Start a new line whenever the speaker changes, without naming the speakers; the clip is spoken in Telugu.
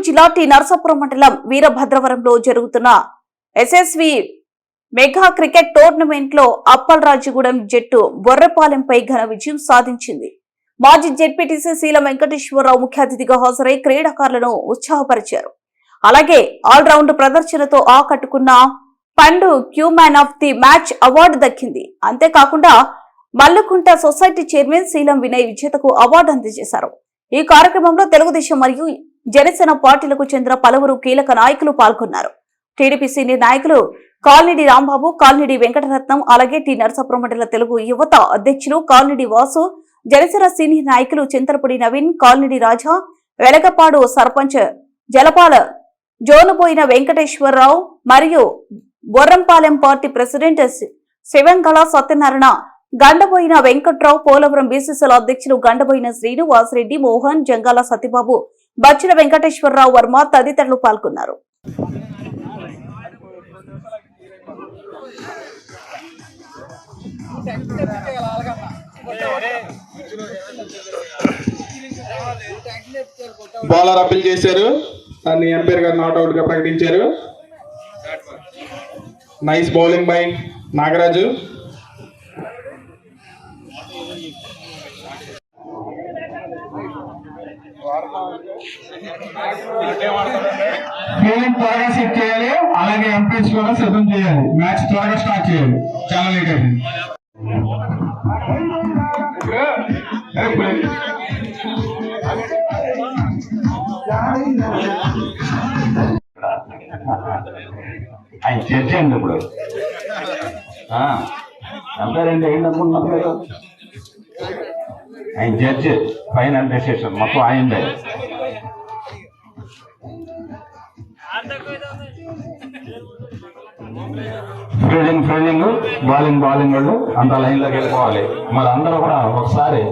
జిల్లా టి నరసాపురం మండలం వీరభద్రవరంలో జరుగుతున్న ఎస్ఎస్వి మెగా క్రికెట్ టోర్నమెంట్ లో అప్పలరాజుగూడెం జట్టు బొర్రపాలెంపై ఘన విజయం సాధించింది. మాజీ జెడ్పీటీసీ శీలం వెంకటేశ్వరరావు ముఖ్య అతిథిగా హాజరై క్రీడాకారులను ఉత్సాహపరిచారు. అలాగే ఆల్రౌండ్ ప్రదర్శనతో ఆకట్టుకున్న పండు క్యూ man of the match award దక్కింది. అంతేకాకుండా మల్లుకుంట సొసైటీ చైర్మన్ శీలం వినయ్ విజేతకు అవార్డు అందజేశారు. ఈ కార్యక్రమంలో తెలుగుదేశం మరియు జనసేన పార్టీలకు చెందిన పలువురు కీలక నాయకులు పాల్గొన్నారు. టీడీపీ సీనియర్ నాయకులు కాల్నిడి రాంబాబు, కాల్నిడి వెంకటరత్నం, అలాగే టి నరసాపురం మండల తెలుగు యువత అధ్యక్షులు కాల్నిడి వాసు, జనసేన సీనియర్ నాయకులు చింతలపూడి నవీన్, కాల్నిడి రాజా, వెలగపాడు సర్పంచ్ జలపాల జోనుబోయిన వెంకటేశ్వరరావు మరియు బొర్రంపాలెం పార్టీ ప్రెసిడెంట్ శివంగళ సత్యనారాయణ, గండబోయిన వెంకట్రావు, పోలవరం బీసీసీల అధ్యక్షులు గండబోయిన శ్రీనివాసరెడ్డి, మోహన్, జంగాల సత్యబాబు, బచ్చిన వెంకటేశ్వరరావు వర్మ తదితరులు పాల్గొన్నారు.
బౌలర్ అప్పీల్ చేశారు, దాన్ని ఎంపైర్ గారు నాట్అవుట్ గా ప్రకటించారు. Nice bowling by Nagaraju. Fielding త్వరగా సెట్ చేయాలి, అలాగే ఎంపైర్స్ కూడా సిద్ధం చేయాలి. మ్యాచ్ త్వరగా స్టార్ట్ చేయాలి, చాలా లేట్ అయిపోయింది.
ఆయన చేర్చేయండి ఇప్పుడు ఎంపైర్ అంటే ఏంటనుకుంటున్నారు? ఆయన జడ్జి ఫైనల్ డెసిషన్ మొత్తం ఆయనదే. ఫీల్డింగ్ బౌలింగ్ వాళ్ళు అంత లైన్లోకి వెళ్ళిపోవాలి. మరి అందరూ కూడా ఒకసారి